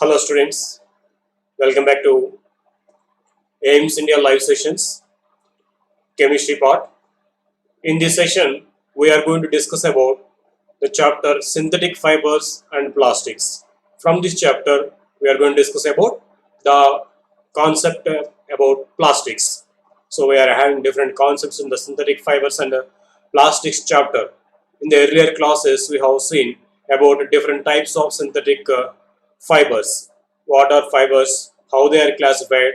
Hello students, welcome back to AIMS India live sessions, chemistry part. In this session, we are going to discuss about the chapter synthetic fibers and plastics. From this chapter, we are going to discuss about the concept about plastics. So we are having different concepts in the synthetic fibers and plastics chapter. In the earlier classes, we have seen about different types of synthetic fibers. What are fibers, how they are classified,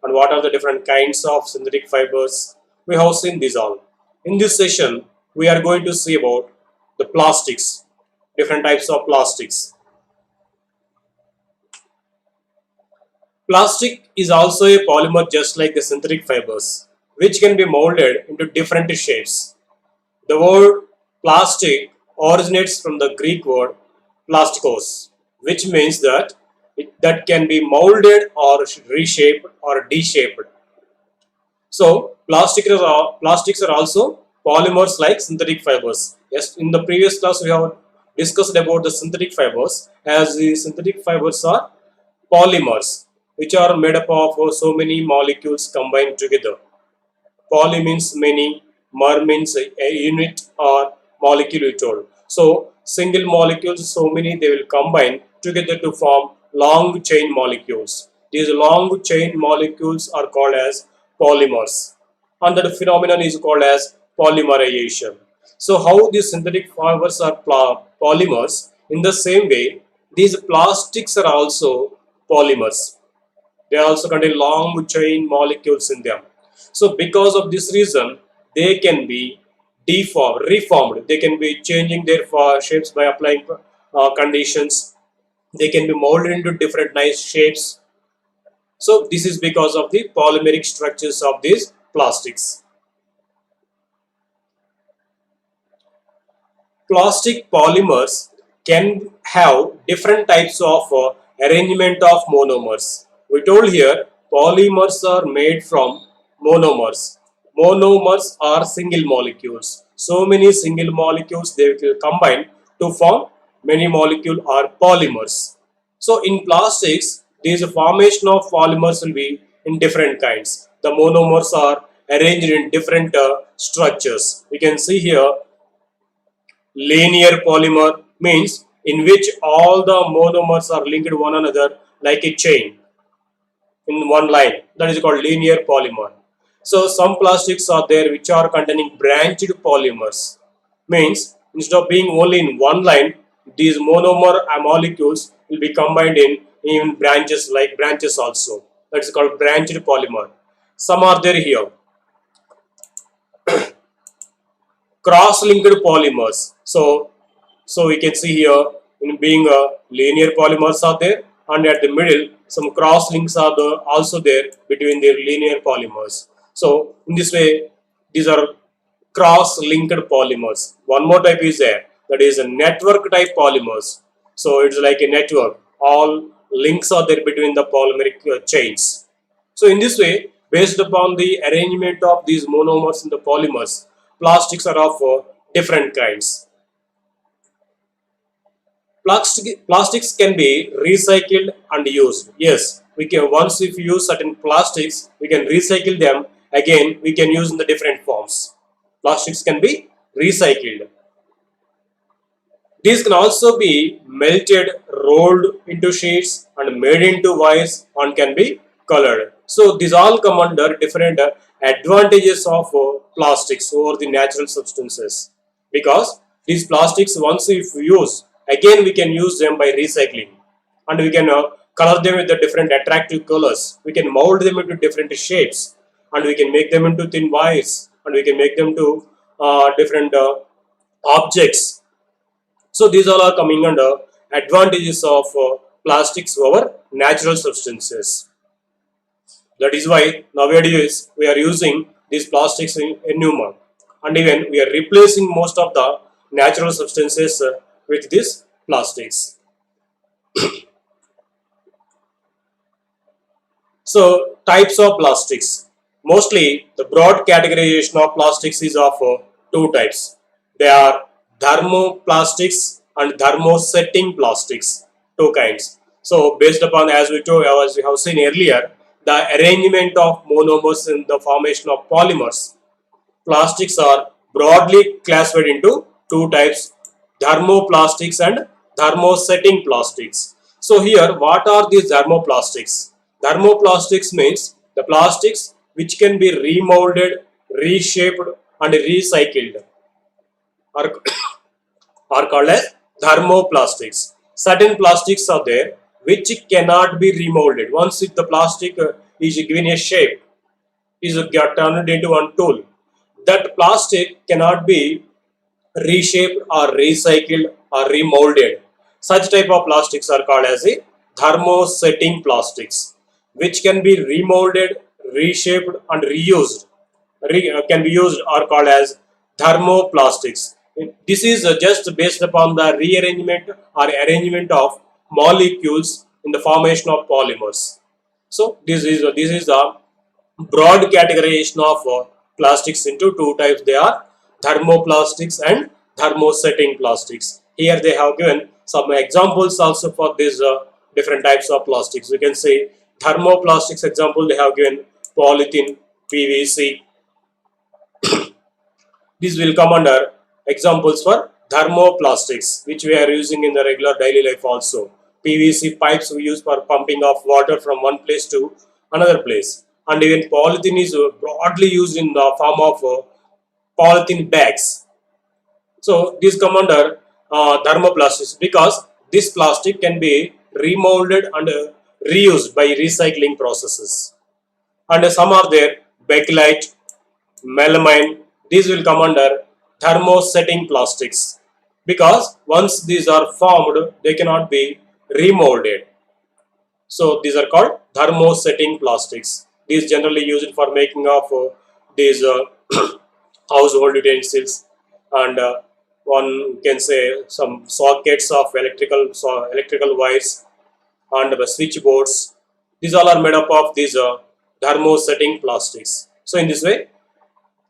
and what are the different kinds of synthetic fibers. We have seen these all. In this session, we are going to see about the plastics, different types of plastics. Plastic is also a polymer just like the synthetic fibers, which can be molded into different shapes. The word plastic originates from the Greek word plastikos, which means that that can be molded or reshaped or deshaped. So plastics are also polymers like synthetic fibers. Yes, in the previous class we have discussed about the synthetic fibers, as the synthetic fibers are polymers which are made up of so many molecules combined together. Poly means many, mer means a unit or molecule we told. So single molecules, so many, they will combine together to form long chain molecules. These long chain molecules are called as polymers, and that phenomenon is called as polymerization. So how these synthetic fibers are polymers, in the same way these plastics are also polymers. They also contain long chain molecules in them. So because of this reason, they can be deformed, reformed. They can be changing their shapes by applying conditions. They can be molded into different nice shapes. So this is because of the polymeric structures of these plastics. Plastic polymers can have different types of arrangement of monomers. We told here polymers are made from monomers. Monomers are single molecules. So many single molecules they will combine to form many molecules are polymers. So in plastics, this formation of polymers will be in different kinds. The monomers are arranged in different structures. We can see here linear polymer means in which all the monomers are linked one another like a chain in one line. That is called linear polymer. So some plastics are there which are containing branched polymers. Means instead of being only in one line, these monomer molecules will be combined in branches, like branches also. That is called branched polymer. Some are there here. Cross-linked polymers. So we can see here in being a linear polymers are there, and at the middle some cross links are also there between their linear polymers. So in this way, these are cross-linked polymers. One more type is there, that is a network type polymers. So it's like a network. All links are there between the polymeric chains. So in this way, based upon the arrangement of these monomers in the polymers, plastics are of different kinds. Plastics can be recycled and used. Yes, we can. Once if we use certain plastics, we can recycle them. Again, we can use in the different forms. Plastics can be recycled. These can also be melted, rolled into sheets, and made into wires, and can be colored. So these all come under different advantages of plastics over the natural substances, because these plastics, once if we use, again we can use them by recycling, and we can color them with the different attractive colors. We can mold them into different shapes, and we can make them into thin wires, and we can make them to different objects. So these all are coming under advantages of plastics over natural substances. That is why nowadays we are using these plastics in innumerable, and even we are replacing most of the natural substances with these plastics. So types of plastics. Mostly the broad categorization of plastics is of two types. They are thermoplastics and thermosetting plastics, two kinds. So based upon, as we have seen earlier, the arrangement of monomers in the formation of polymers, plastics are broadly classified into two types: thermoplastics and thermosetting plastics. So here, what are these thermoplastics? Thermoplastics means the plastics which can be remolded, reshaped and recycled are, are called as thermoplastics. Certain plastics are there which cannot be remolded. Once if the plastic is given a shape, is get turned into one tool, that plastic cannot be reshaped or recycled or remolded. Such type of plastics are called as a thermosetting plastics, which can be remolded, reshaped and reused. Can be used or called as thermoplastics. This is just based upon the rearrangement or arrangement of molecules in the formation of polymers. So this is a broad categorization of plastics into two types. They are thermoplastics and thermosetting plastics. Here they have given some examples also for these different types of plastics. We can say thermoplastics example, they have given polythene, PVC. These will come under examples for thermoplastics, which we are using in the regular daily life also. PVC pipes we use for pumping of water from one place to another place. And even polythene is broadly used in the form of polythene bags. So these come under thermoplastics because this plastic can be remolded and reused by recycling processes. And some are there, bakelite, melamine. These will come under thermosetting plastics because once these are formed, they cannot be remolded. So these are called thermosetting plastics. These generally used for making of these household utensils, and one can say some sockets of electrical wires and the switchboards. These all are made up of these thermosetting plastics. So in this way,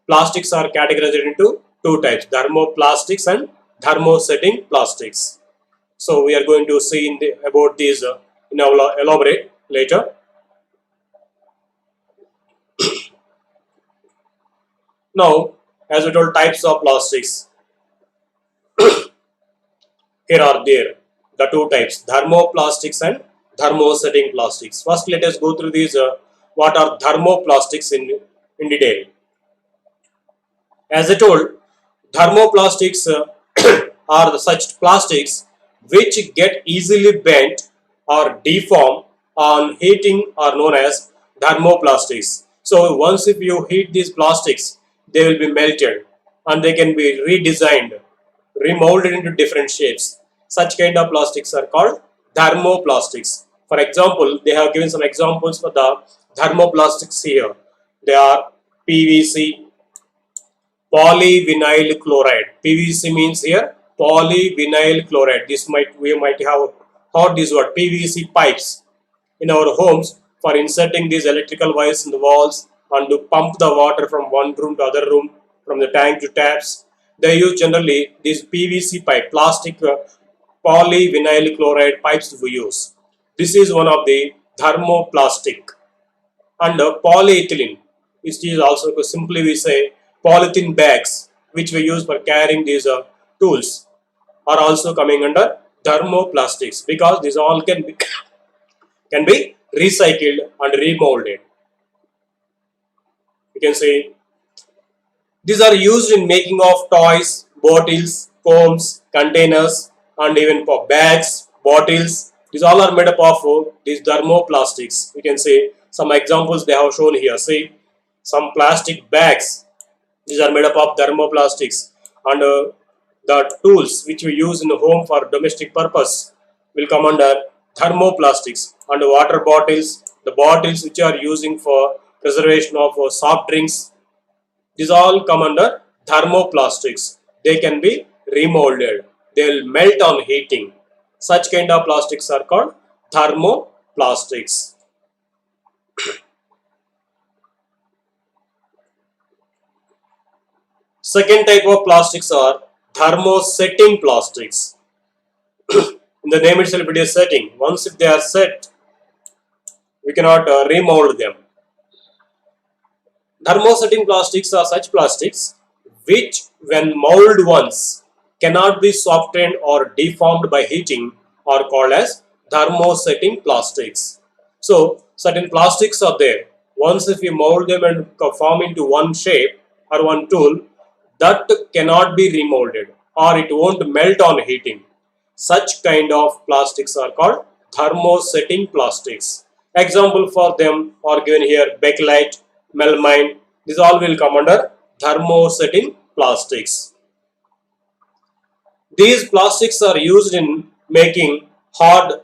plastics are categorized into two types: thermoplastics and thermosetting plastics. So we are going to see about these elaborate later. Now, as we told, types of plastics, here are there the two types: thermoplastics and thermosetting plastics. First, let us go through these. What are thermoplastics in detail? As I told, thermoplastics are such plastics which get easily bent or deform on heating are known as thermoplastics. So once if you heat these plastics, they will be melted and they can be redesigned, remolded into different shapes. Such kind of plastics are called thermoplastics. For example, they have given some examples for the thermoplastics here. They are PVC, polyvinyl chloride. PVC means here polyvinyl chloride. This we might have heard this word, PVC pipes in our homes for inserting these electrical wires in the walls and to pump the water from one room to other room, from the tank to taps. They use generally these PVC pipe, plastic polyvinyl chloride pipes we use. This is one of the thermoplastic. And polyethylene, which is also simply we say polythene bags which we use for carrying these tools, are also coming under thermoplastics because these all can be recycled and remolded. You can say these are used in making of toys, bottles, combs, containers, and even for bags, bottles. These all are made up of these thermoplastics. We can say some examples they have shown here. See, some plastic bags. These are made up of thermoplastics, and the tools which we use in the home for domestic purpose will come under thermoplastics. And water bottles, the bottles which are using for preservation of soft drinks, these all come under thermoplastics. They can be remolded. They will melt on heating. Such kind of plastics are called thermoplastics. Second type of plastics are thermosetting plastics. In the name itself, it is setting. Once if they are set, we cannot remold them. Thermosetting plastics are such plastics which, when molded once, cannot be softened or deformed by heating, are called as thermosetting plastics. So, certain plastics are there. Once if we mold them and form into one shape or one tool, that cannot be remolded or it won't melt on heating. Such kind of plastics are called thermosetting plastics. Example for them are given here: bakelite, melamine. These all will come under thermosetting plastics. These plastics are used in making hard,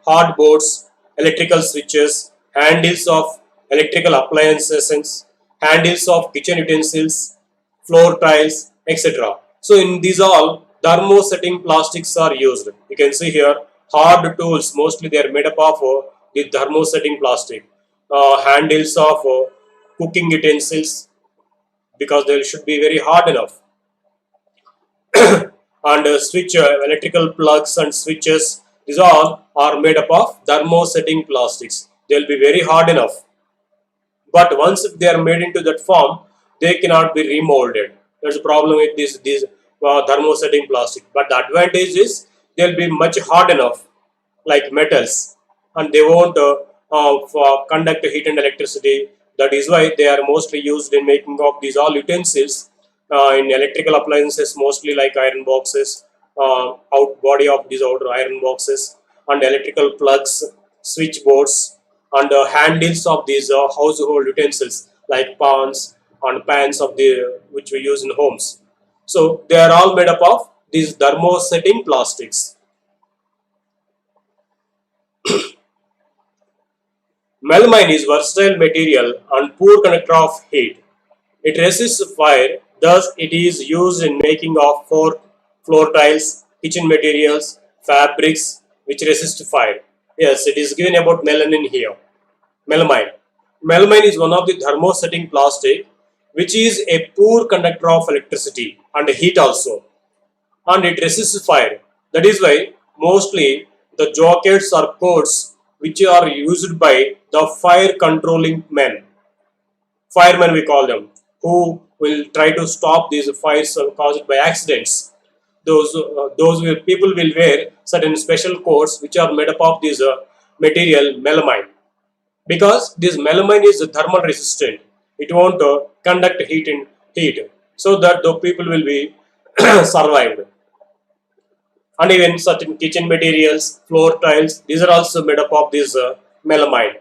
hard boards, electrical switches, handles of electrical appliances, handles of kitchen utensils, floor tiles, etc. So in these all, thermosetting plastics are used. You can see here hard tools, mostly they are made up of the thermosetting plastic. Handles of cooking utensils, because they should be very hard enough, and switch electrical plugs and switches, these all are made up of thermosetting plastics. They will be very hard enough, but once if they are made into that form, they cannot be remolded. There's a problem with these thermosetting plastic, but the advantage is they'll be much hard enough like metals, and they won't conduct heat and electricity. That is why they are mostly used in making of these all utensils, in electrical appliances, mostly like iron boxes, out body of these outer iron boxes, and electrical plugs, switchboards, and handles of these household utensils like pans and pans of the which we use in homes. So they are all made up of these thermosetting plastics. Melamine is versatile material and poor conductor of heat. It resists fire, thus it is used in making of floor tiles, kitchen materials, fabrics which resist fire. Yes, it is given about melanin here. Melamine. Melamine is one of the thermosetting plastic which is a poor conductor of electricity and heat also, and it resists fire. That is why mostly the jackets or coats which are used by the fire controlling men, firemen we call them, who will try to stop these fires caused by accidents. People will wear certain special coats which are made up of this material melamine, because this melamine is thermal resistant. It won't conduct heat, so that the people will be survived. And even certain kitchen materials, floor tiles, these are also made up of this melamine.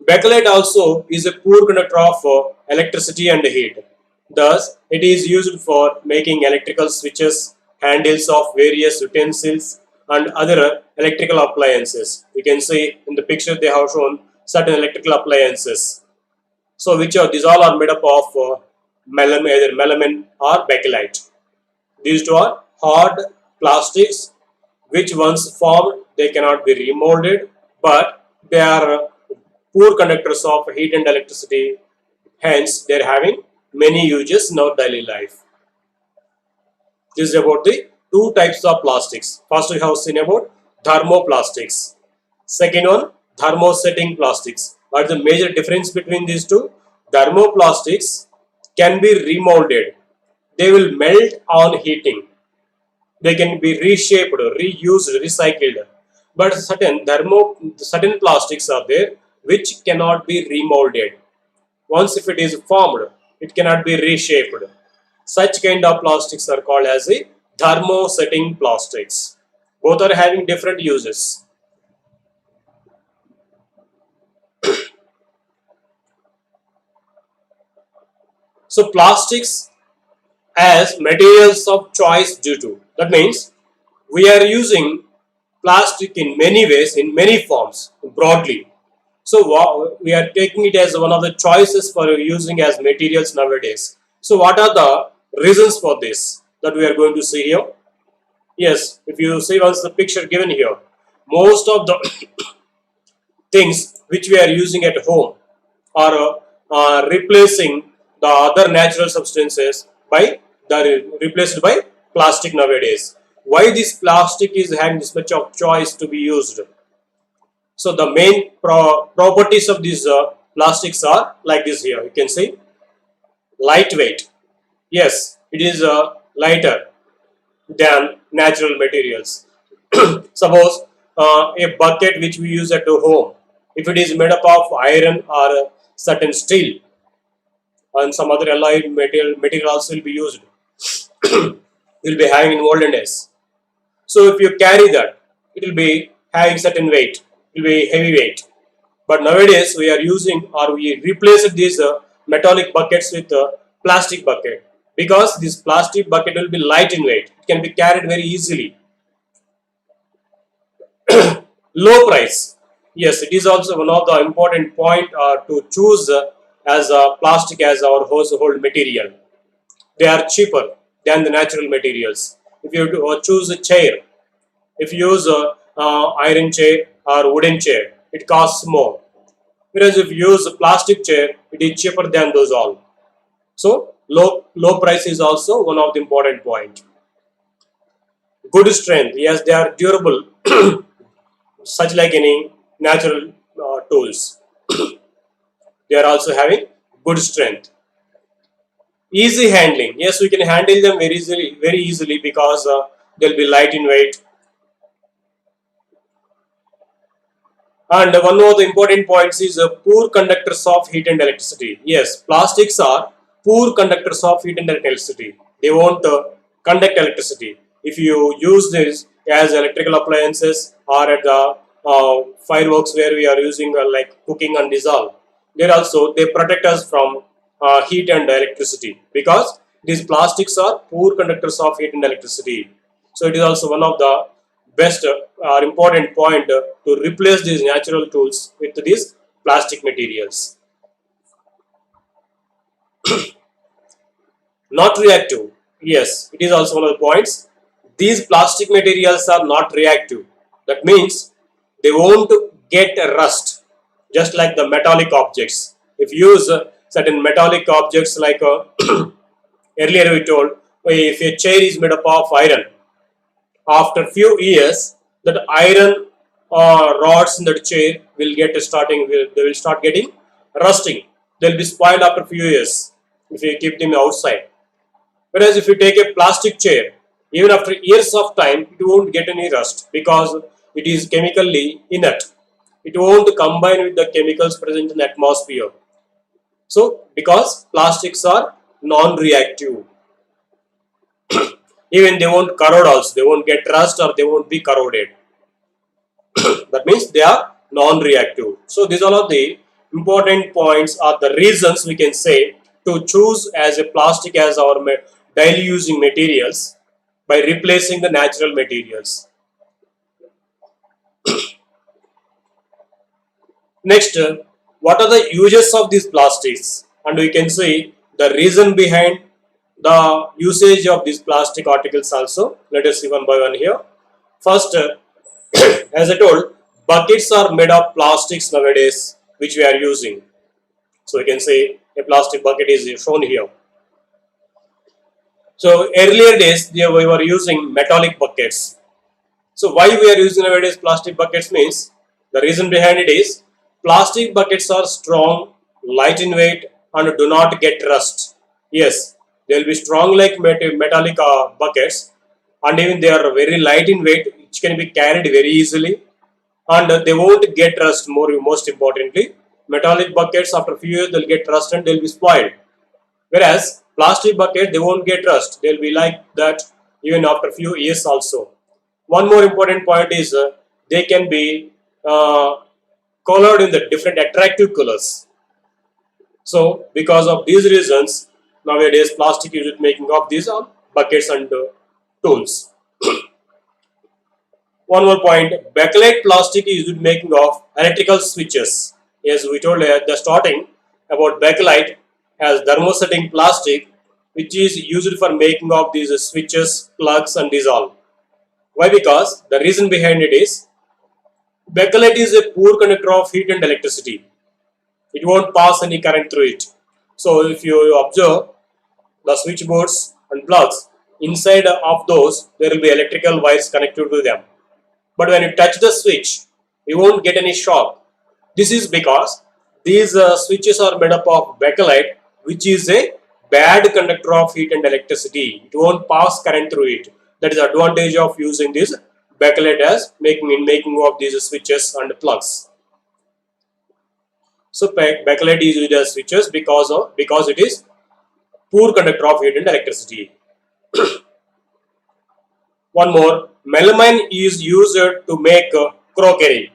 Bakelite also is a poor conductor of electricity and heat. Thus, it is used for making electrical switches, handles of various utensils, and other electrical appliances. You can see in the picture they have shown certain electrical appliances. So, these all are made up of either melamine or bakelite. These two are hard plastics which once formed they cannot be remolded, but they are poor conductors of heat and electricity, hence they are having many uses in our daily life. This is about the two types of plastics. First we have seen about thermoplastics. Second one, thermosetting plastics. What is the major difference between these two? Thermoplastics can be remolded. They will melt on heating. They can be reshaped, reused, recycled. But certain plastics are there which cannot be remolded. Once if it is formed, it cannot be reshaped. Such kind of plastics are called as a thermosetting plastics. Both are having different uses. So plastics as materials of choice due to. That means we are using plastic in many ways, in many forms, broadly. So we are taking it as one of the choices for using as materials nowadays. So what are the reasons for this that we are going to see here? Yes, if you see once the picture given here, most of the things which we are using at home are replacing the other natural substances by replaced by plastic nowadays. Why this plastic is having this much of choice to be used? So the main properties of these plastics are like this here. You can see lightweight. Yes, it is lighter than natural materials. Suppose a bucket which we use at home, if it is made up of iron or certain steel and some other alloyed material also will be used, will be having in olden days. So if you carry that, it will be having certain weight, it will be heavy weight. But nowadays we are using or we replace these metallic buckets with plastic bucket, because this plastic bucket will be light in weight. It can be carried very easily. Low price. Yes, it is also one of the important point to choose as plastic as our household material. They are cheaper than the natural materials. If you choose a chair, if you use a iron chair or wooden chair, it costs more. Whereas if you use a plastic chair, it is cheaper than those all. So low price is also one of the important point. Good strength. Yes, they are durable, such like any natural tools. They are also having good strength. Easy handling. Yes, we can handle them very easily because they'll be light in weight. And one of the important points is poor conductors of heat and electricity. Yes, plastics are poor conductors of heat and electricity. They won't conduct electricity. If you use this as electrical appliances or at the fireworks where we are using like cooking and dissolve, there also they protect us from heat and electricity, because these plastics are poor conductors of heat and electricity. So it is also one of the best or important point to replace these natural tools with these plastic materials. Not reactive. Yes, it is also one of the points. These plastic materials are not reactive. That means they won't get rust, just like the metallic objects. If you use certain metallic objects like earlier we told, if a chair is made up of iron, after few years that iron rods in that chair will get starting, they will start getting rusting. They'll be spoiled after few years if you keep them outside. Whereas if you take a plastic chair, even after years of time, it won't get any rust because it is chemically inert. It won't combine with the chemicals present in the atmosphere. So, because plastics are non-reactive, even they won't corrode also, they won't get rust or they won't be corroded. That means they are non-reactive. So, these are all the important points or the reasons we can say to choose as a plastic as our daily using materials by replacing the natural materials. Next, what are the uses of these plastics? And we can see the reason behind the usage of these plastic articles also. Let us see one by one here. First, as I told, buckets are made of plastics nowadays, which we are using. So we can say a plastic bucket is shown here. So earlier days, we were using metallic buckets. So why we are using nowadays plastic buckets means, the reason behind it is plastic buckets are strong, light in weight and do not get rust. Yes, they will be strong like metallic buckets, and even they are very light in weight, which can be carried very easily, and they won't get rust. Most importantly, metallic buckets after few years they'll get rust and they'll be spoiled. Whereas plastic bucket they won't get rust. They'll be like that even after few years also. One more important point is they can be colored in the different attractive colors. So because of these reasons, nowadays plastic is making of these buckets and tools. One more point, bakelite plastic is making of electrical switches. Yes, we told at the starting about bakelite as thermosetting plastic, which is used for making of these switches, plugs and these all. Why? Because the reason behind it is bakelite is a poor conductor of heat and electricity. It won't pass any current through it. So if you observe the switchboards and plugs, inside of those there will be electrical wires connected to them. But when you touch the switch, you won't get any shock. This is because these switches are made up of bakelite, which is a bad conductor of heat and electricity. It won't pass current through it. That is the advantage of using this bakelite as making of these switches and plugs. So bakelite is used as switches because it is poor conductor of heat and electricity. One more, melamine is used to make crockery.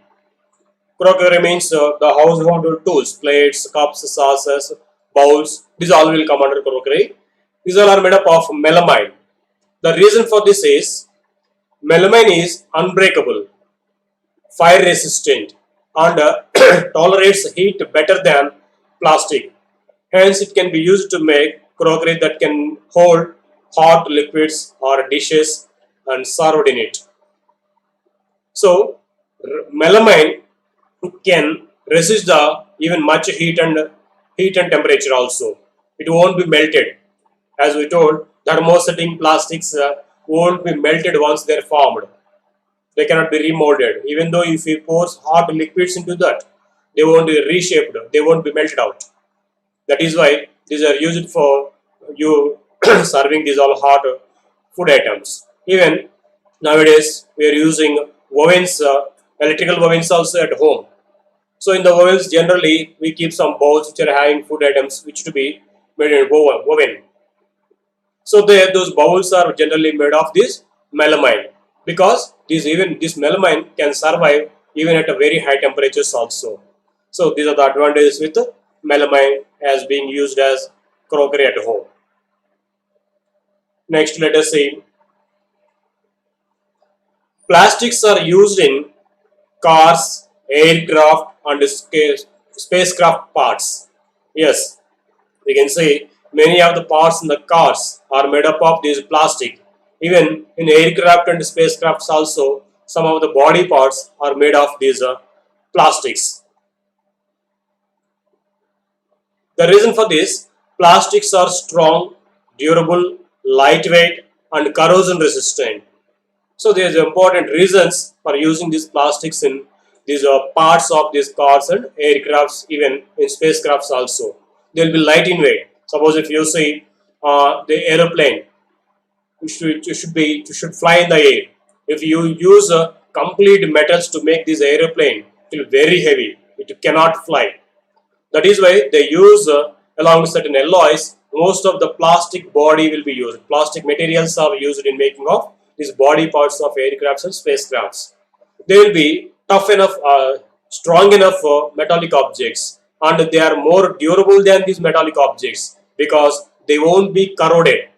Crockery means the household tools, plates, cups, saucers, bowls. These all will come under crockery. These all are made up of melamine. The reason for this is melamine is unbreakable, fire resistant, and tolerates heat better than plastic. Hence, it can be used to make crockery that can hold hot liquids or dishes and served in it. So, melamine can resist the even much heat and temperature also. It won't be melted. As we told, thermosetting plastics won't be melted once they're formed. They cannot be remolded. Even though if you pour hot liquids into that, they won't be reshaped. They won't be melted out. That is why these are used for you serving these all hot food items. Even nowadays we are using ovens, electrical ovens also at home. So in the ovens generally we keep some bowls which are having food items which to be made in oven. So those bowls are generally made of this melamine because this melamine can survive even at a very high temperatures also. So these are the advantages with melamine as being used as crockery at home. Next, let us see. Plastics are used in cars, aircraft, and spacecraft parts. Yes, we can say many of the parts in the cars are made up of this plastic. Even in aircraft and spacecrafts also, some of the body parts are made of these plastics. The reason for this, plastics are strong, durable, lightweight, and corrosion resistant. So there is important reasons for using these plastics in these parts of these cars and aircrafts, even in spacecrafts also. They will be light in weight. Suppose if you see the aeroplane, you should fly in the air. If you use complete metals to make this aeroplane, it will be very heavy. It cannot fly. That is why they use along with certain alloys. Most of the plastic body will be used. Plastic materials are used in making of these body parts of aircrafts and spacecrafts. They will be tough enough, strong enough for metallic objects, and they are more durable than these metallic objects because they won't be corroded.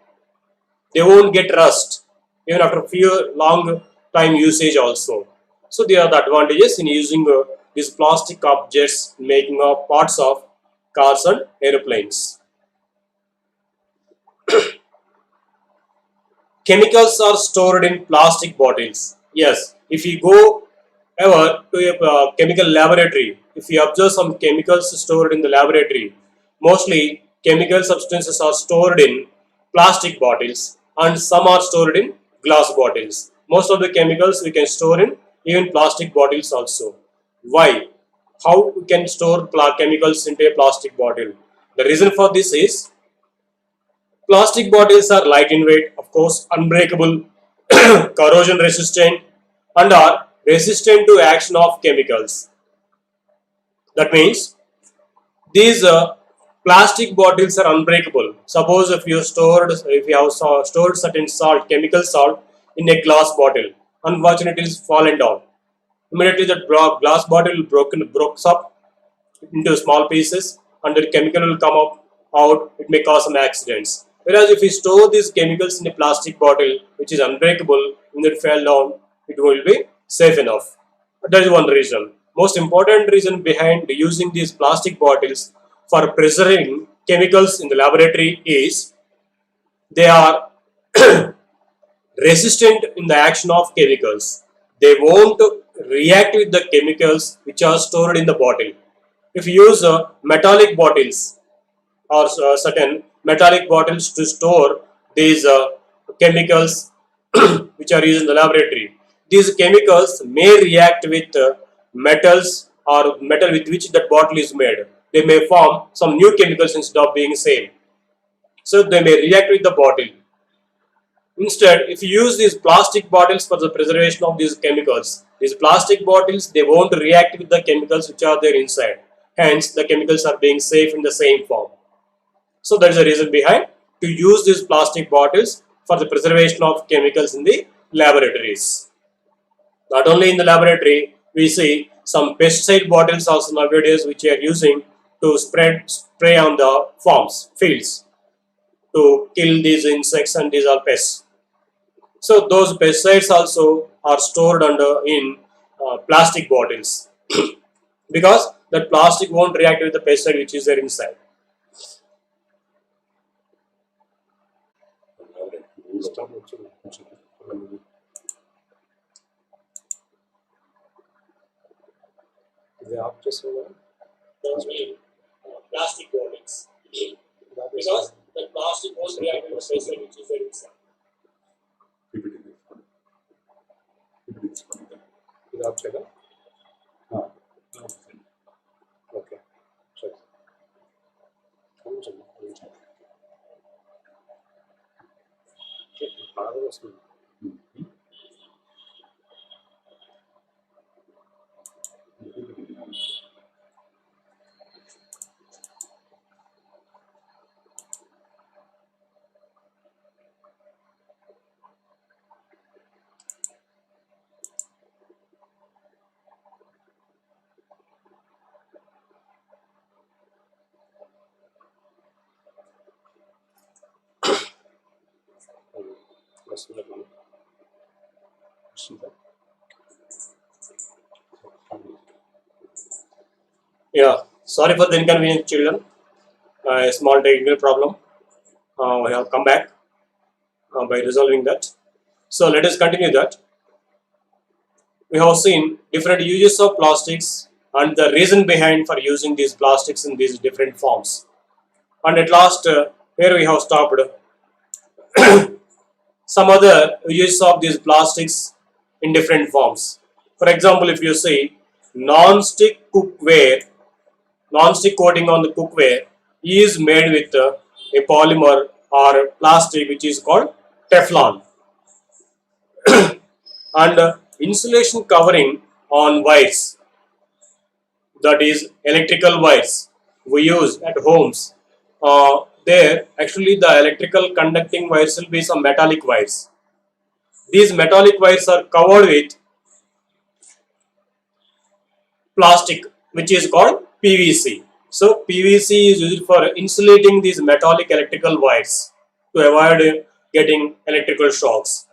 They won't get rust even after a few long time usage also. So there are the advantages in using these plastic objects in making of parts of cars and aeroplanes. Chemicals are stored in plastic bottles. Yes, if you go ever to a chemical laboratory, if you observe some chemicals stored in the laboratory, mostly chemical substances are stored in plastic bottles and some are stored in glass bottles. Most of the chemicals we can store in even plastic bottles also. Why? How we can store chemicals into a plastic bottle? The reason for this is plastic bottles are light in weight, of course, unbreakable, corrosion resistant, and are resistant to action of chemicals. That means these plastic bottles are unbreakable. Suppose if you have stored certain salt, chemical salt, in a glass bottle, unfortunately it is fallen down. Immediately that glass bottle breaks up into small pieces and the chemical will come up out. It may cause some accidents. Whereas if we store these chemicals in a plastic bottle which is unbreakable, when it fell down, it will be safe enough. That is one reason. Most important reason behind using these plastic bottles for preserving chemicals in the laboratory is they are resistant in the action of chemicals. They won't react with the chemicals which are stored in the bottle. If you use metallic bottles or certain metallic bottles to store these chemicals which are used in the laboratory. These chemicals may react with metals or metal with which that bottle is made. They may form some new chemicals instead of being same. So they may react with the bottle. Instead, if you use these plastic bottles for the preservation of these chemicals, these plastic bottles, they won't react with the chemicals which are there inside. Hence, the chemicals are being safe in the same form. So that is the reason behind to use these plastic bottles for the preservation of chemicals in the laboratories. Not only in the laboratory, we see some pesticide bottles also nowadays which are using to spray on the farms, fields, to kill these insects and these are pests. So those pesticides also are stored in plastic bottles because that plastic won't react with the pesticide which is there inside. Plastic bottles because the plastic won't react with the pesticide which is there inside. Okay. Yeah, sorry for the inconvenience, children. A small technical problem. We have come back by resolving that. So let us continue that. We have seen different uses of plastics and the reason behind for using these plastics in these different forms. And at last, here we have stopped some other uses of these plastics in different forms. For example, if you see non-stick cookware, non-stick coating on the cookware is made with a polymer or plastic which is called Teflon. And insulation covering on wires, that is electrical wires we use at homes. There actually the electrical conducting wires will be some metallic wires. These metallic wires are covered with plastic which is called PVC. So PVC is used for insulating these metallic electrical wires to avoid getting electrical shocks.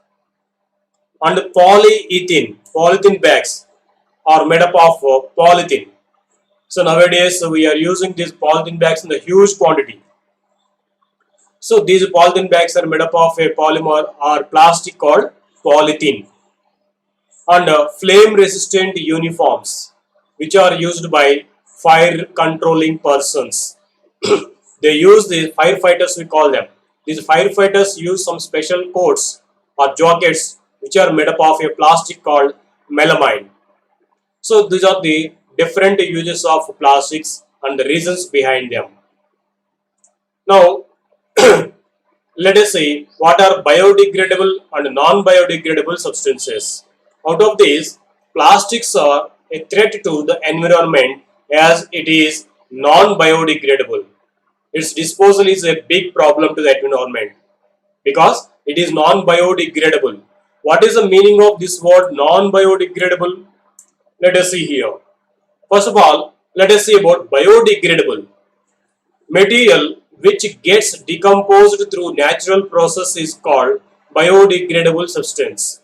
And polyethylene bags are made up of polythene. So nowadays we are using these polythene bags in a huge quantity. So these polythene bags are made up of a polymer or plastic called polythene. And flame resistant uniforms which are used by fire controlling persons. They use the firefighters, we call them. These firefighters use some special coats or jackets which are made up of a plastic called melamine. So these are the different uses of plastics and the reasons behind them. Now let us see what are biodegradable and non-biodegradable substances. Out of these, plastics are a threat to the environment as it is non-biodegradable. Its disposal is a big problem to the environment because it is non-biodegradable. What is the meaning of this word non-biodegradable? Let us see here. First of all, let us see about biodegradable. Material which gets decomposed through natural process is called biodegradable substance.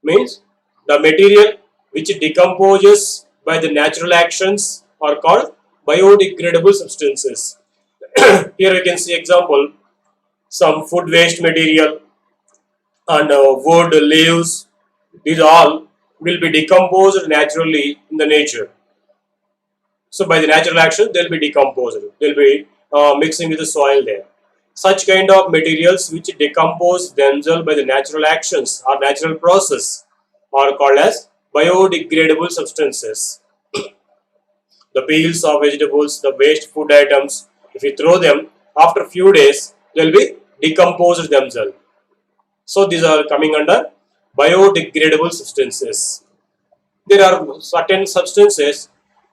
Means the material which decomposes by the natural actions are called biodegradable substances. Here you can see example, some food waste material and wood, leaves, these all will be decomposed naturally in the nature. So by the natural action, they'll be decomposed. They'll be mixing with the soil there. Such kind of materials which decompose themselves by the natural actions or natural process are called as biodegradable substances. The peels of vegetables, the waste food items, if you throw them, after few days, they will be decomposed themselves. So these are coming under biodegradable substances. There are certain substances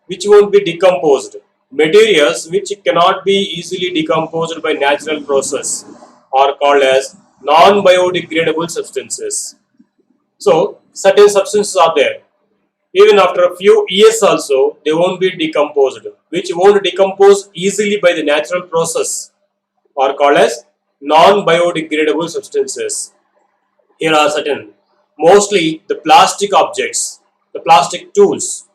which won't be decomposed. Materials which cannot be easily decomposed by natural process are called as non-biodegradable substances. So certain substances are there. Even after a few years also, they won't be decomposed, which won't decompose easily by the natural process are called as non-biodegradable substances. Here are certain, mostly the plastic objects, the plastic tools.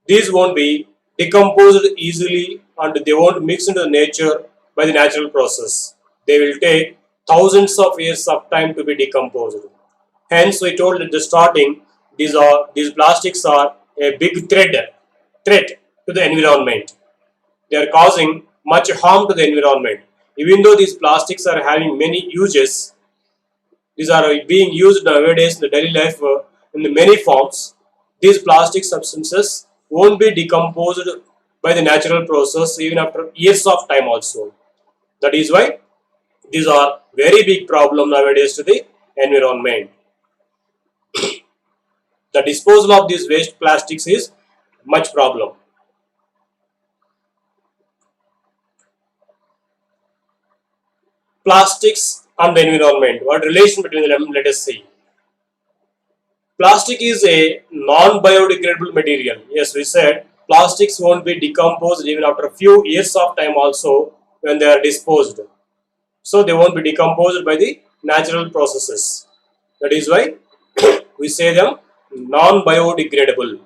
These won't be decomposed easily and they won't mix into the nature by the natural process. They will take thousands of years of time to be decomposed. Hence, we told at the starting, these plastics are a big threat to the environment. They are causing much harm to the environment. Even though these plastics are having many uses, these are being used nowadays in the daily life in the many forms. These plastic substances won't be decomposed by the natural process even after years of time also. That is why these are very big problem nowadays to the environment. The disposal of these waste plastics is much problem. Plastics and the environment. What relation between them? Let us see. Plastic is a non-biodegradable material. Yes, we said plastics won't be decomposed even after a few years of time also when they are disposed. So they won't be decomposed by the natural processes. That is why we say them non-biodegradable.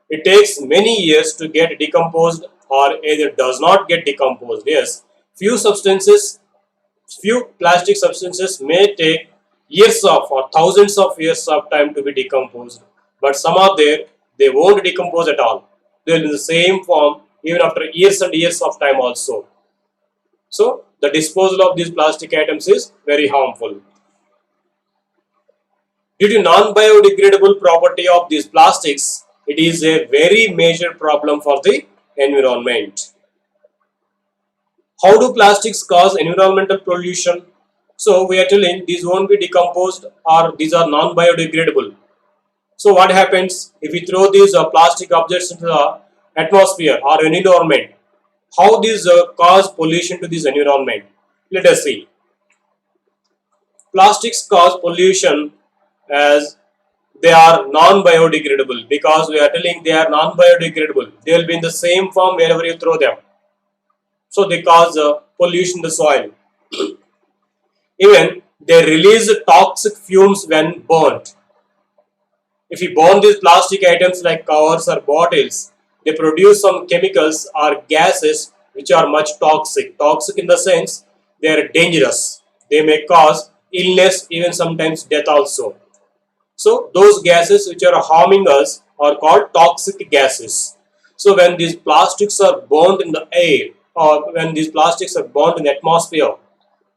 It takes many years to get decomposed or either does not get decomposed. Yes, few plastic substances may take years of or thousands of years of time to be decomposed, but some are there, they won't decompose at all. They will be in the same form even after years and years of time also. So the disposal of these plastic items is very harmful. Due to non-biodegradable property of these plastics, it is a very major problem for the environment. How do plastics cause environmental pollution? So we are telling these won't be decomposed or these are non-biodegradable. So what happens if we throw these plastic objects into the atmosphere or an environment? How these cause pollution to this environment? Let us see. Plastics cause pollution as they are non-biodegradable, because we are telling they are non-biodegradable. They will be in the same form wherever you throw them. So they cause pollution in the soil. Even they release toxic fumes when burnt. If you burn these plastic items like covers or bottles, they produce some chemicals or gases which are much toxic. Toxic in the sense they are dangerous. They may cause illness, even sometimes death also. So those gases which are harming us are called toxic gases. So when these plastics are burned in the air or when these plastics are burned in the atmosphere,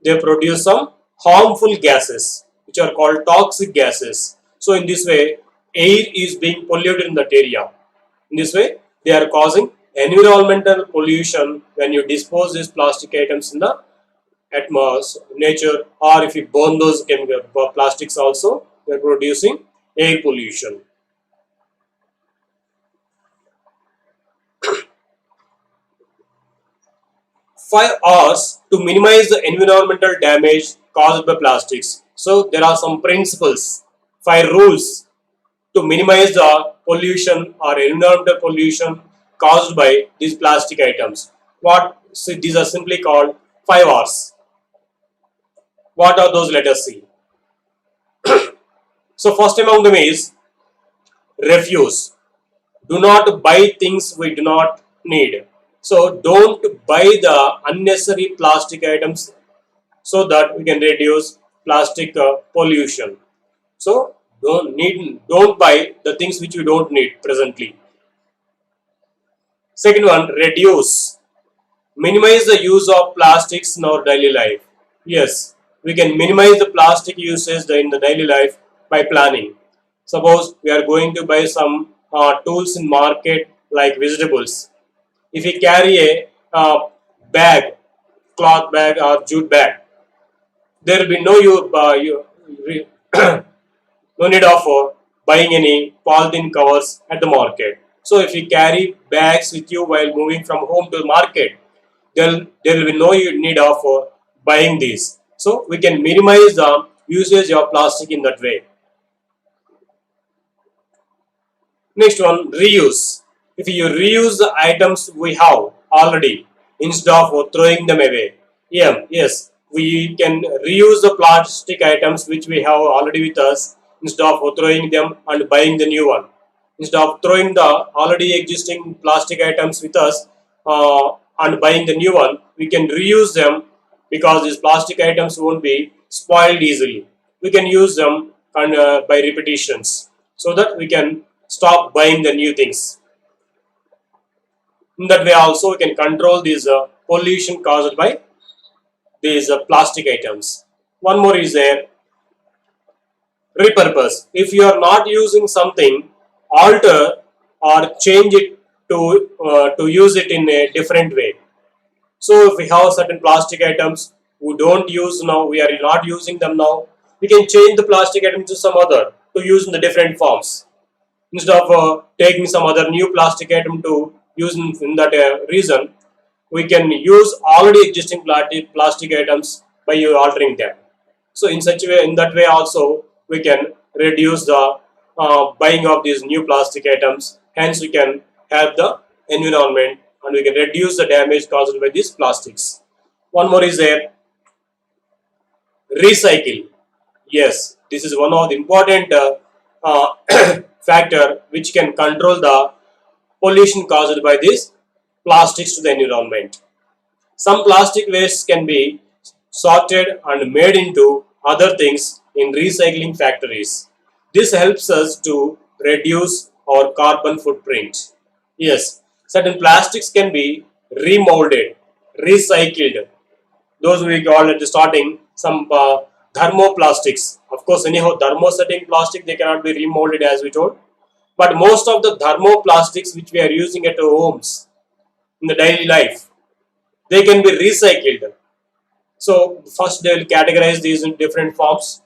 they produce some harmful gases which are called toxic gases. So in this way, air is being polluted in that area. In this way, they are causing environmental pollution when you dispose these plastic items in the atmosphere, nature, or if you burn those chemical plastics also, they are producing air pollution. 5 R's to minimize the environmental damage caused by plastics. So there are some principles, 5 rules to minimize the pollution or environmental pollution caused by these plastic items. So these are simply called 5 R's. What are those? Let us see. So first among them is refuse. Do not buy things we do not need. So don't buy the unnecessary plastic items so that we can reduce plastic pollution. So don't buy the things which you don't need presently. Second one, reduce. minimize the use of plastics in our daily life. Yes, we can minimize the plastic usage in the daily life by planning. Suppose we are going to buy some tools in market like vegetables. If we carry a bag, cloth bag or jute bag, there will be no need of buying any polythene covers at the market. So if you carry bags with you while moving from home to the market, there will be no need of buying these. So we can minimize the usage of plastic in that way. Next one, reuse. If you reuse the items we have already instead of throwing them away. Yeah, yes, we can reuse the plastic items which we have already with us instead of throwing them and buying the new one. Instead of throwing the already existing plastic items with us and buying the new one, we can reuse them because these plastic items won't be spoiled easily. We can use them and by repetitions so that we can stop buying the new things. In that way also we can control these pollution caused by these plastic items. One more is there, repurpose. If you are not using something, alter or change it to use it in a different way. So if we have certain plastic items we don't use now, we are not using them now, we can change the plastic item to some other to use in the different forms. Instead of taking some other new plastic item to use in that reason, we can use already existing plastic items by altering them. So in such a way, in that way also, we can reduce the buying of these new plastic items. Hence, we can help the environment and we can reduce the damage caused by these plastics. One more is there, recycle. Yes, this is one of the important factor which can control the pollution caused by these plastics to the environment. Some plastic waste can be sorted and made into other things in recycling factories. This helps us to reduce our carbon footprint. Yes, certain plastics can be remolded, recycled. Those we call at the starting some thermoplastics. Of course, anyhow, thermosetting plastic they cannot be remolded as we told. But most of the thermoplastics which we are using at our homes in the daily life, they can be recycled. So first they will categorize these in different forms.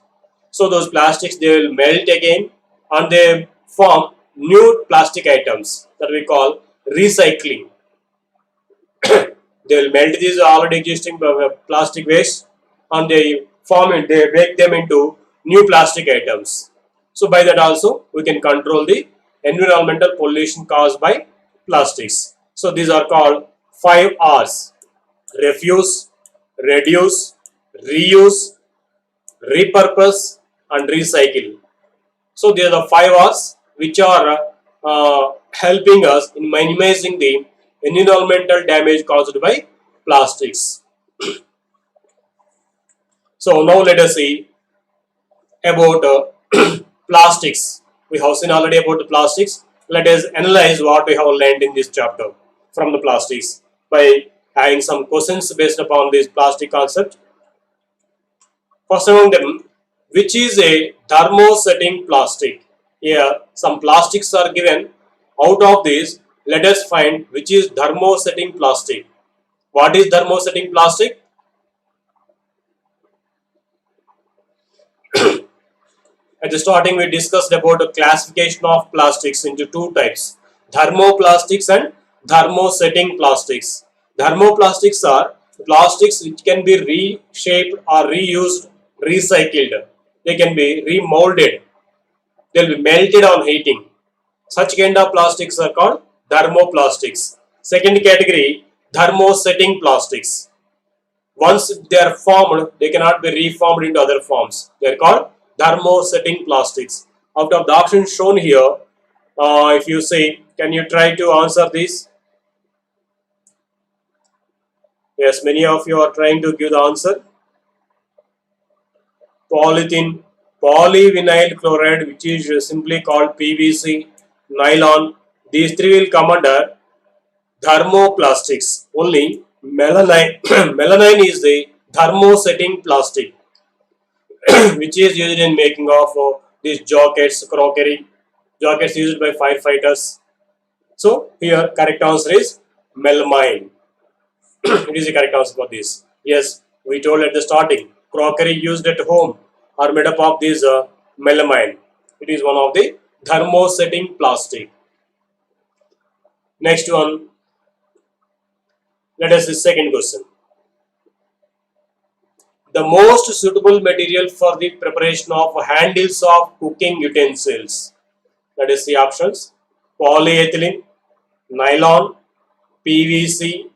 So those plastics they will melt again and they form new plastic items that we call recycling. They will melt these already existing plastic waste and they form it, they make them into new plastic items. So by that also we can control the environmental pollution caused by plastics. So these are called 5 R's: refuse, reduce, reuse, repurpose and recycle. So these are the 5 R's which are helping us in minimizing the environmental damage caused by plastics. So now let us see about plastics. We have seen already about the plastics. Let us analyze what we have learned in this chapter from the plastics by having some questions based upon this plastic concept. First among them, which is a thermosetting plastic? Here some plastics are given. Out of these, let us find which is thermosetting plastic. What is thermosetting plastic? At the starting, we discussed about the classification of plastics into two types: thermoplastics and thermosetting plastics. Thermoplastics are plastics which can be reshaped or reused, recycled. They can be remolded. They will be melted on heating. Such kind of plastics are called thermoplastics. Second category, thermosetting plastics. Once they are formed, they cannot be reformed into other forms. They are called thermosetting plastics. Out of the options shown here, if you say, can you try to answer this? Yes, many of you are trying to give the answer. Polythene, polyvinyl chloride, which is simply called PVC, nylon. These three will come under thermoplastics. Only Melanine, melanine is the thermosetting plastic which is used in making of these jackets, crockery, jackets used by firefighters. So here correct answer is melamine. It is the correct answer for this. Yes, we told at the starting, crockery used at home are made up of this melamine. It is one of the thermosetting plastic. Next one, let us see second question. The most suitable material for the preparation of handles of cooking utensils. Let us see options. Polyethylene, nylon, PVC,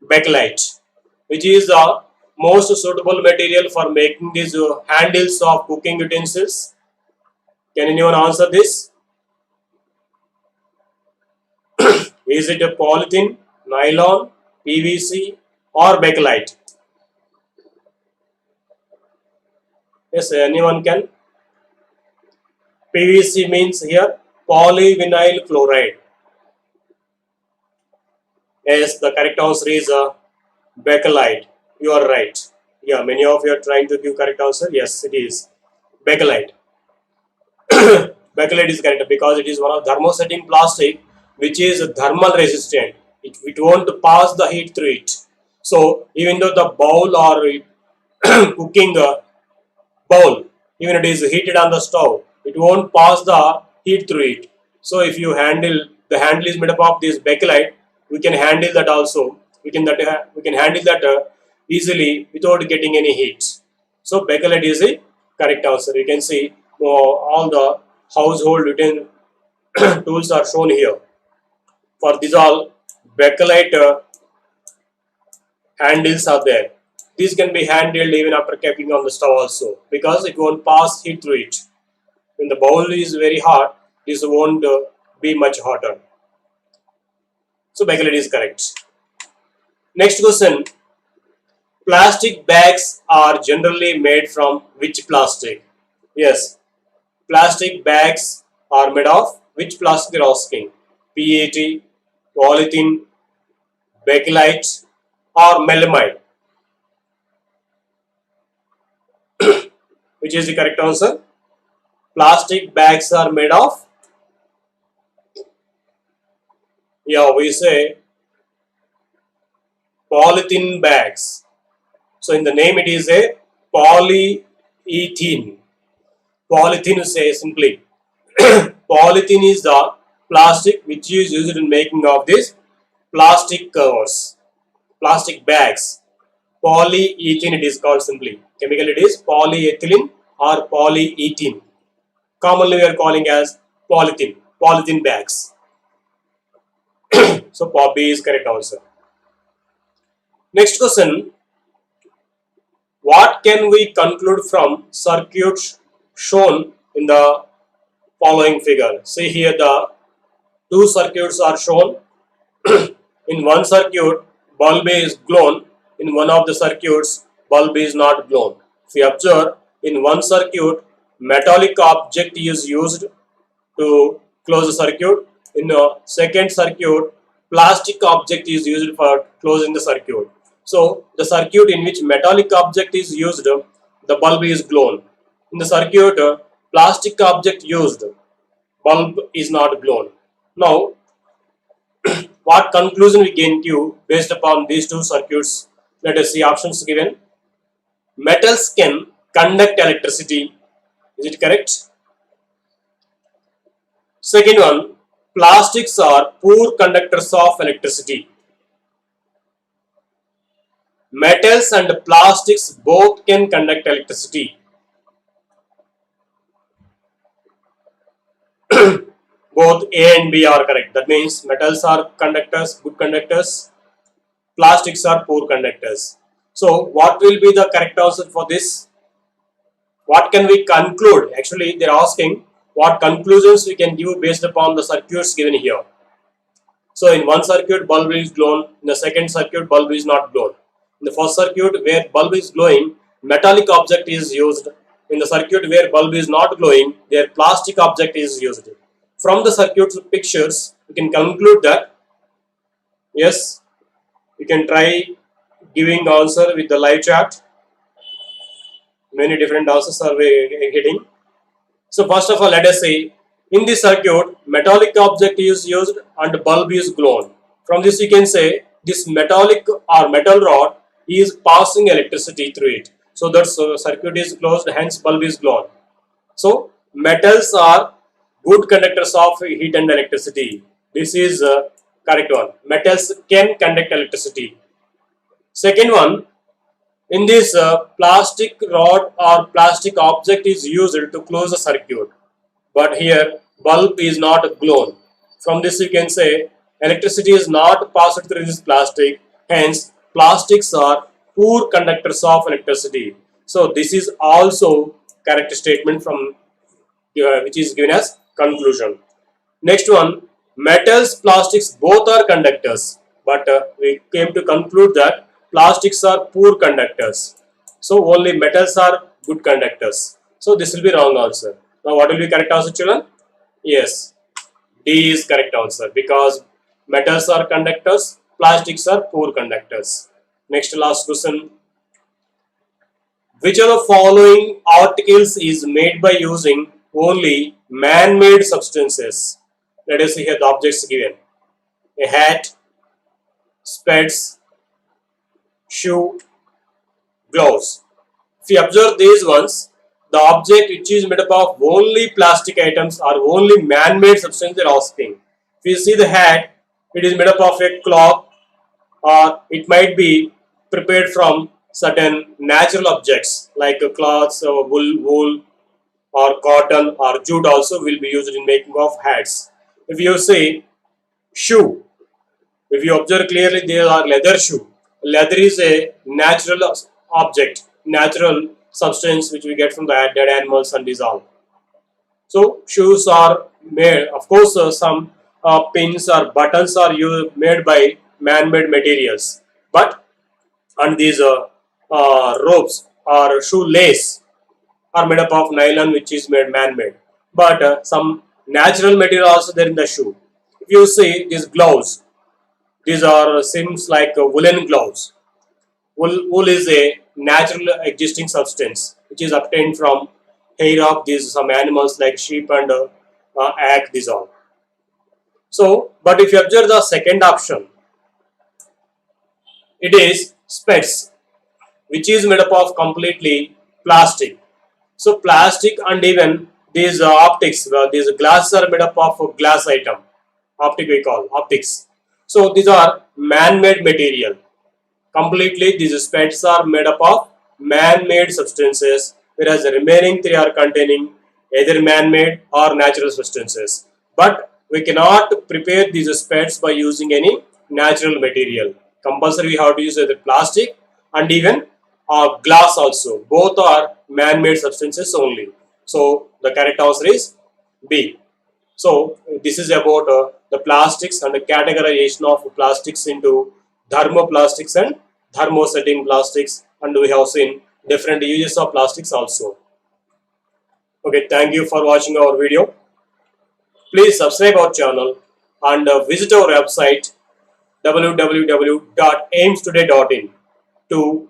bakelite. Which is the most suitable material for making these handles of cooking utensils? Can anyone answer this? Is it a polythene, nylon, PVC or bakelite? Yes, anyone can. PVC means here polyvinyl chloride. Yes, the correct answer is bakelite. You are right. Yeah, many of you are trying to give correct answer. Yes, it is bakelite. Bakelite is correct because it is one of thermosetting plastic which is thermal resistant. It won't pass the heat through it. So even though the bowl or cooking bowl, even it is heated on the stove, it won't pass the heat through it. So if you handle, the handle is made up of this bakelite, we can handle that also. We can handle that easily without getting any heat. So bakelite is the correct answer. You can see all the household tools are shown here. For this all, bakelite handles are there. These can be handled even after keeping on the stove also because it won't pass heat through it. When the bowl is very hot, this won't be much hotter. So bakelite is correct. Next question. Plastic bags are generally made from which plastic? Yes, plastic bags are made of which plastic you are asking? PET, polythene, bakelite or melamine? Which is the correct answer? Plastic bags are made of, yeah, we say polythene bags. So in the name it is a polyethylene. Polythene say simply. Polythene is the plastic which is used in making of this plastic covers, plastic bags. Polyethylene it is called simply. Chemical it is polyethylene or polyethylene. Commonly we are calling as polythene bags. So B is correct answer. Next question. What can we conclude from circuits shown in the following figure? See here the two circuits are shown. In one circuit, bulb is glown. In one of the circuits, bulb is not glown. If you observe, in one circuit, metallic object is used to close the circuit. In the second circuit, plastic object is used for closing the circuit. So, the circuit in which metallic object is used, the bulb is glown. In the circuit, plastic object used, bulb is not glown. Now, what conclusion we can give based upon these two circuits? Let us see options given. Metals can conduct electricity. Is it correct? Second one, plastics are poor conductors of electricity. Metals and plastics both can conduct electricity. Both A and B are correct. That means metals are conductors, good conductors. Plastics are poor conductors. So what will be the correct answer for this? What can we conclude? Actually, they are asking what conclusions we can give based upon the circuits given here. So in one circuit, bulb is glown. In the second circuit, bulb is not glown. In the first circuit, where bulb is glowing, metallic object is used. In the circuit where bulb is not glowing, their plastic object is used. From the circuit pictures, we can conclude that, yes, You can try giving answer with the live chat. Many different answers are getting. So first of all, let us say in this circuit, metallic object is used and bulb is glown. From this you can say this metallic or metal rod is passing electricity through it. So that circuit is closed, hence bulb is glown. So metals are good conductors of heat and electricity. This is correct one. Metals can conduct electricity. Second one, in this plastic rod or plastic object is used to close a circuit. But here bulb is not glown. From this you can say electricity is not passed through this plastic. Hence plastics are poor conductors of electricity. So this is also correct statement from which is given as conclusion. Next one, metals, plastics both are conductors, but we came to conclude that plastics are poor conductors. So only metals are good conductors. So this will be wrong answer. Now what will be correct answer, children? Yes, D is correct answer because metals are conductors, plastics are poor conductors. Next last question. Which of the following articles is made by using only man-made substances? Let us see here the objects given. A hat, spades, shoe, gloves. If you observe these ones, the object which is made up of only plastic items or only man-made substances they are asking. If you see the hat, it is made up of a cloth or it might be prepared from certain natural objects like cloths, wool or cotton or jute also will be used in making of hats. If you say shoe, if you observe clearly, there are leather shoe. Leather is a natural object, natural substance which we get from the dead animals and these all. So shoes are made, of course, some pins or buttons are made by man-made materials, but and these ropes or shoelace are made up of nylon which is made man-made, but some natural material also there in the shoe. If you see these gloves, these are seems like woolen gloves. Wool is a natural existing substance which is obtained from hair of these some animals like sheep and egg, these all. So but if you observe the second option, it is specs which is made up of completely plastic. So plastic and even these optics, these glasses are made up of glass item, optic we call optics. So these are man-made material. Completely these specs are made up of man-made substances, whereas the remaining three are containing either man-made or natural substances. But we cannot prepare these specs by using any natural material. Compulsory we have to use either plastic and even glass also. Both are man-made substances only. So the correct answer is B. So this is about the plastics and the categorization of plastics into thermoplastics and thermosetting plastics, and we have seen different uses of plastics also. Okay, thank you for watching our video. Please subscribe our channel and visit our website www.aimstoday.in to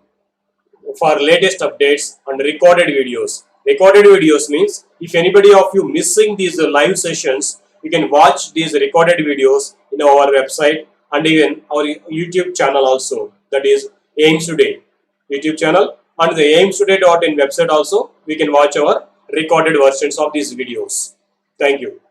for latest updates and recorded videos. Recorded videos means if anybody of you missing these live sessions, you can watch these recorded videos in our website and even our YouTube channel also, that is aimstoday YouTube channel, and the aimstoday.in website also we can watch our recorded versions of these videos. Thank you.